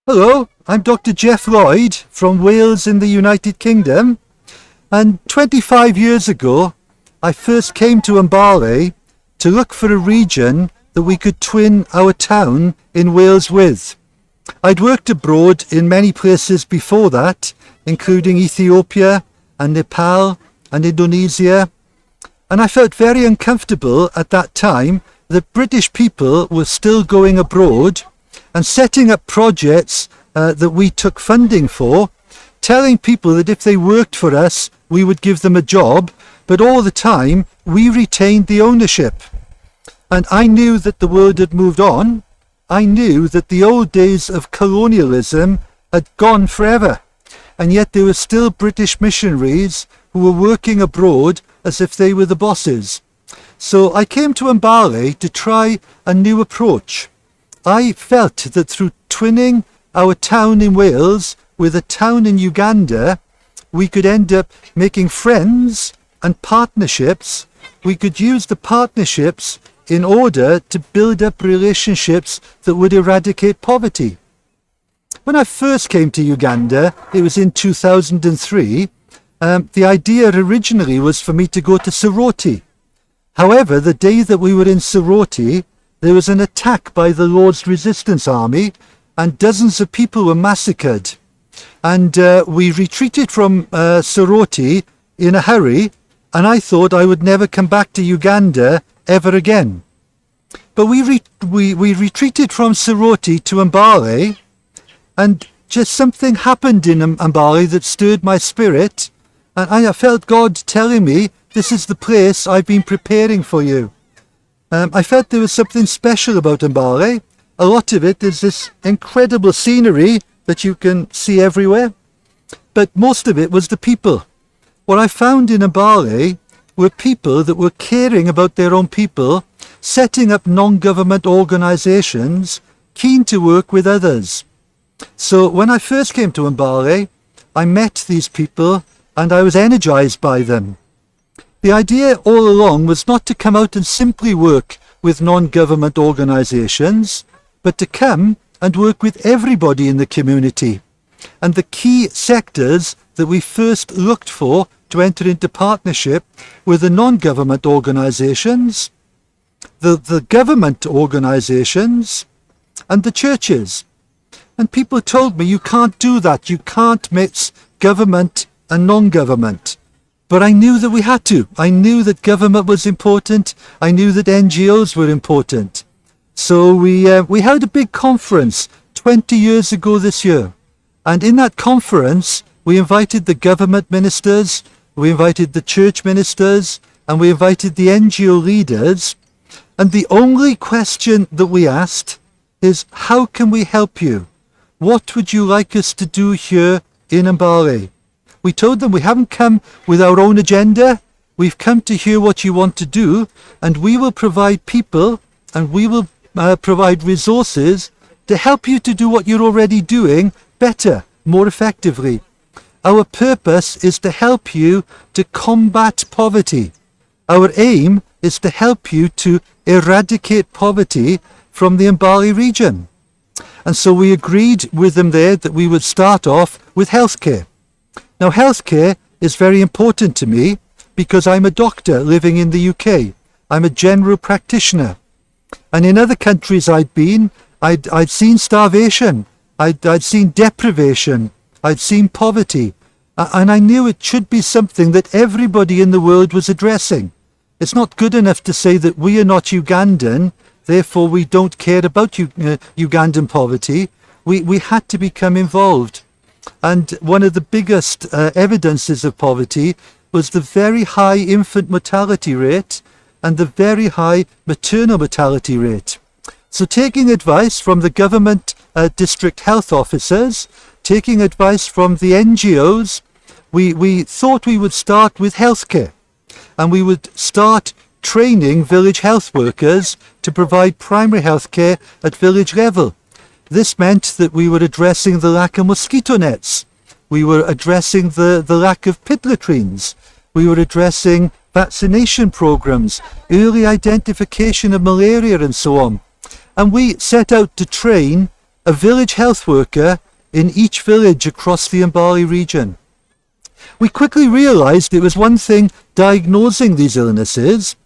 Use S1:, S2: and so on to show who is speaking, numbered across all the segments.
S1: Hello, I'm Dr. Jeff Lloyd from Wales in the United Kingdom, and 25 years ago I first came to Mbale to look for a region that we could twin our town in Wales with. I'd worked abroad in many places before that, including Ethiopia and Nepal and Indonesia, and I felt very uncomfortable at that time that British people were still going abroad and setting up projects that we took funding for, telling people that if they worked for us, we would give them a job, but all the time we retained the ownership. And I knew that the world had moved on. I knew that the old days of colonialism had gone forever, and yet there were still British missionaries who were working abroad as if they were the bosses. So I came to Mbale to try a new approach. I felt that through twinning our town in Wales with a town in Uganda, we could end up making friends and partnerships. We could use the partnerships in order to build up relationships that would eradicate poverty. When I first came to Uganda, it was in 2003, the idea originally was for me to go to Soroti. However, the day that we were in Soroti, there was an attack by the Lord's Resistance Army and dozens of people were massacred. And we retreated from Soroti in a hurry, and I thought I would never come back to Uganda ever again. But we retreated from Soroti to Mbale, and just something happened in Mbale that stirred my spirit, and I felt God telling me, this is the place I've been preparing for you. I felt there was something special about Mbale. A lot of it is this incredible scenery that you can see everywhere, but most of it was the people. What I found in Mbale were people that were caring about their own people, setting up non-government organisations, keen to work with others. So when I first came to Mbale, I met these people and I was energised by them. The idea all along was not to come out and simply work with non-government organisations, but to come and work with everybody in the community. And the key sectors that we first looked for to enter into partnership were the non-government organisations, the government organisations, and the churches. And people told me, you can't do that, you can't mix government and non-government. But I knew that we had to. I knew that government was important. I knew that NGOs were important. So we held a big conference 20 years ago this year. And in that conference, we invited the government ministers, we invited the church ministers, and we invited the NGO leaders. And the only question that we asked is, how can we help you? What would you like us to do here in Mbale? We told them we haven't come with our own agenda. We've come to hear what you want to do, and we will provide people and we will provide resources to help you to do what you're already doing better, more effectively. Our purpose is to help you to combat poverty. Our aim is to help you to eradicate poverty from the Mbale region. And so we agreed with them there that we would start off with healthcare. Now, healthcare is very important to me because I'm a doctor living in the UK. I'm a general practitioner. And in other countries I'd been, I'd seen starvation, I'd seen deprivation, I'd seen poverty. And I knew it should be something that everybody in the world was addressing. It's not good enough to say that we are not Ugandan, therefore we don't care about Ugandan poverty. We had to become involved. And one of the biggest evidences of poverty was the very high infant mortality rate and the very high maternal mortality rate. So taking advice from the government district health officers, taking advice from the NGOs, we thought we would start with healthcare, and we would start training village health workers to provide primary healthcare at village level. This meant that we were addressing the lack of mosquito nets. We were addressing the lack of pit latrines. We were addressing vaccination programs, early identification of malaria and so on. And we set out to train a village health worker in each village across the Mbale region. We quickly realized it was one thing diagnosing these illnesses,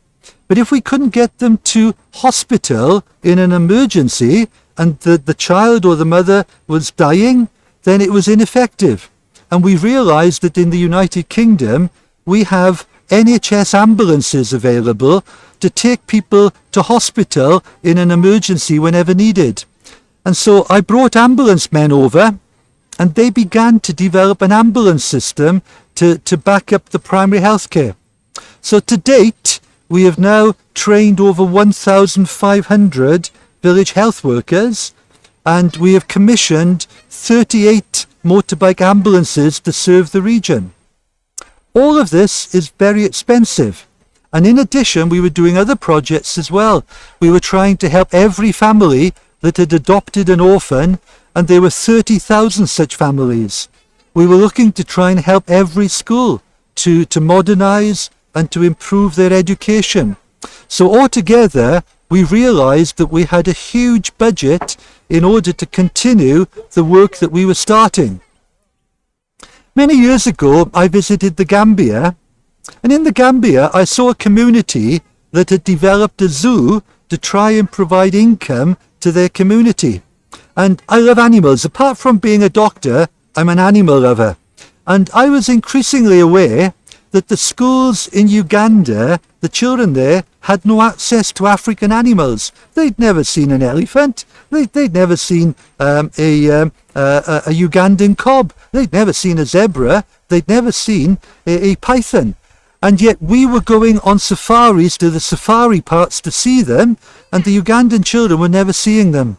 S1: but if we couldn't get them to hospital in an emergency and the child or the mother was dying, then it was ineffective. And we realized that in the United Kingdom, we have NHS ambulances available to take people to hospital in an emergency whenever needed. And so I brought ambulance men over, and they began to develop an ambulance system to back up the primary health care. So to date, we have now trained over 1,500 village health workers, and we have commissioned 38 motorbike ambulances to serve the region. All of this is very expensive. And in addition, we were doing other projects as well. We were trying to help every family that had adopted an orphan, and there were 30,000 such families. We were looking to try and help every school to modernize and to improve their education. So altogether, we realized that we had a huge budget in order to continue the work that we were starting. Many years ago, I visited the Gambia, and in the Gambia, I saw a community that had developed a zoo to try and provide income to their community. And I love animals. Apart from being a doctor, I'm an animal lover. And I was increasingly aware that the schools in Uganda, the children there, had no access to African animals. They'd never seen an elephant. They'd never seen a Ugandan cob. They'd never seen a zebra. They'd never seen a python. And yet we were going on safaris to the safari parks to see them, and the Ugandan children were never seeing them.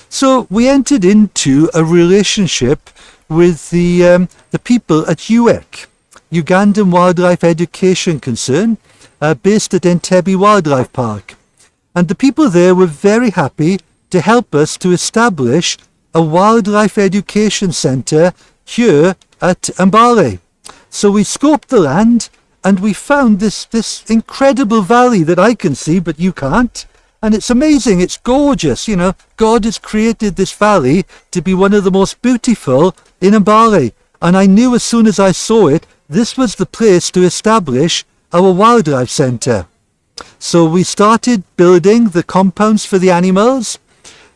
S1: So we entered into a relationship with the people at UWEC, Ugandan Wildlife Education Concern, based at Entebbe Wildlife Park. And the people there were very happy to help us to establish a wildlife education centre here at Mbale. So we scoped the land, and we found this incredible valley that I can see, but you can't. And it's amazing, it's gorgeous, you know. God has created this valley to be one of the most beautiful in Mbale. And I knew as soon as I saw it, this was the place to establish our wildlife centre. So we started building the compounds for the animals.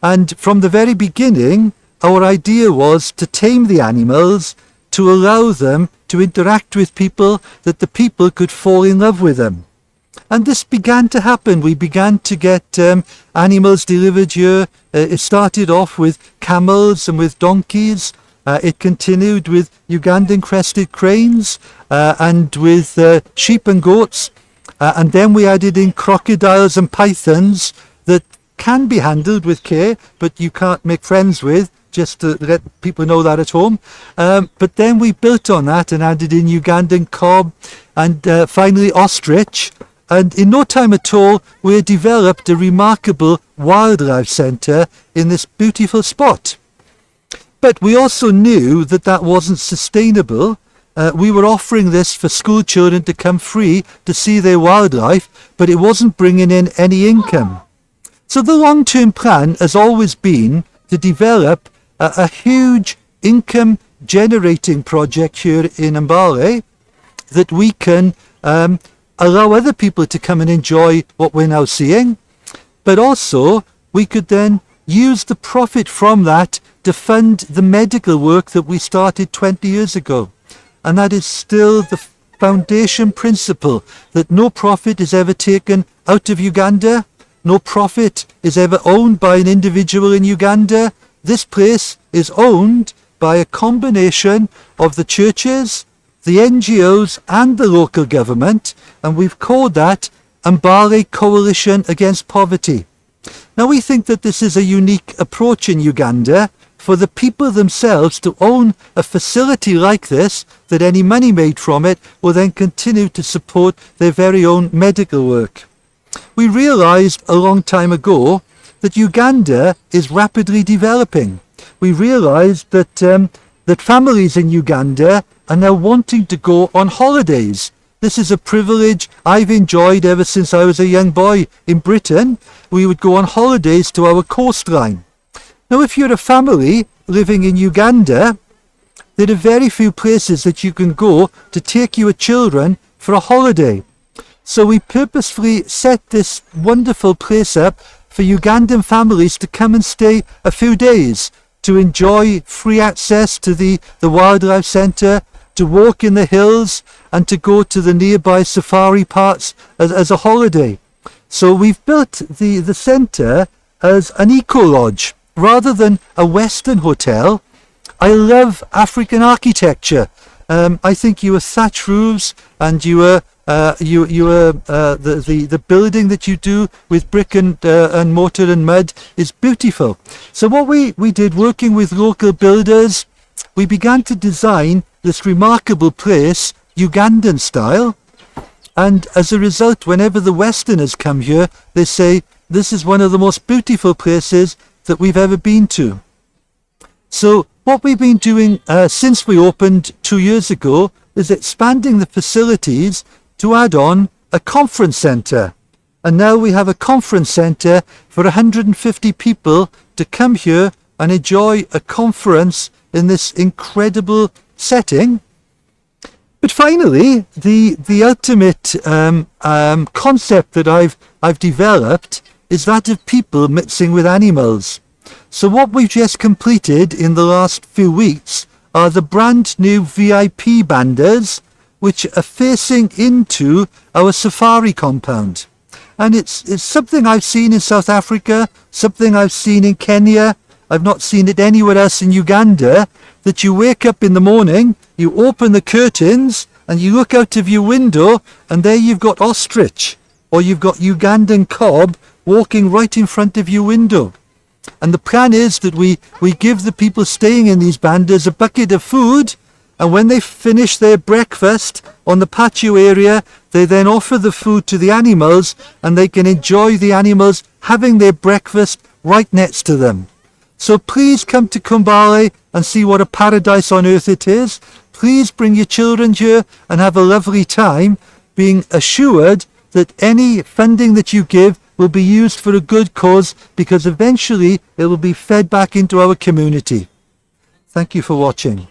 S1: And from the very beginning, our idea was to tame the animals, to allow them to interact with people, that the people could fall in love with them. And this began to happen. We began to get animals delivered here. It started off with camels and with donkeys. It continued with Ugandan crested cranes and with sheep and goats. And then we added in crocodiles and pythons that can be handled with care, but you can't make friends with, just to let people know that at home. But then we built on that and added in Ugandan cob and finally ostrich. And in no time at all, we had developed a remarkable wildlife centre in this beautiful spot. But we also knew that that wasn't sustainable. We were offering this for school children to come free to see their wildlife, but it wasn't bringing in any income. So the long-term plan has always been to develop a huge income-generating project here in Mbale that we can allow other people to come and enjoy what we're now seeing, but also we could then use the profit from that to fund the medical work that we started 20 years ago. And that is still the foundation principle, that no profit is ever taken out of Uganda, no profit is ever owned by an individual in Uganda. This place is owned by a combination of the churches, the NGOs and the local government, and we've called that Mbale Coalition Against Poverty. Now we think that this is a unique approach in Uganda for the people themselves to own a facility like this, that any money made from it will then continue to support their very own medical work. We realized a long time ago that Uganda is rapidly developing. We realized that that families in Uganda are now wanting to go on holidays. This is a privilege I've enjoyed ever since I was a young boy in Britain. We would go on holidays to our coastline. Now, if you're a family living in Uganda, there are very few places that you can go to take your children for a holiday. So we purposefully set this wonderful place up for Ugandan families to come and stay a few days, to enjoy free access to the wildlife centre, to walk in the hills, and to go to the nearby safari parks as a holiday. So we've built the centre as an eco-lodge rather than a Western hotel. I love African architecture. I think your thatch roofs and the building that you do with brick and mortar and mud is beautiful. So what we did, working with local builders, we began to design this remarkable place Ugandan style. And as a result, whenever the Westerners come here, they say, this is one of the most beautiful places that we've ever been to. So what we've been doing since we opened 2 years ago is expanding the facilities to add on a conference centre. And now we have a conference centre for 150 people to come here and enjoy a conference in this incredible setting. But finally, the ultimate concept that I've developed is that of people mixing with animals. So what we've just completed in the last few weeks are the brand new VIP bandas, which are facing into our safari compound. And it's something I've seen in South Africa, something I've seen in Kenya. I've not seen it anywhere else in Uganda, that you wake up in the morning, you open the curtains, and you look out of your window, and there you've got ostrich, or you've got Ugandan kob walking right in front of your window. And the plan is that we give the people staying in these bandas a bucket of food, and when they finish their breakfast on the patio area, they then offer the food to the animals, and they can enjoy the animals having their breakfast right next to them. So please come to Mbale and see what a paradise on earth it is. Please bring your children here and have a lovely time, being assured that any funding that you give will be used for a good cause, because eventually it will be fed back into our community. Thank you for watching.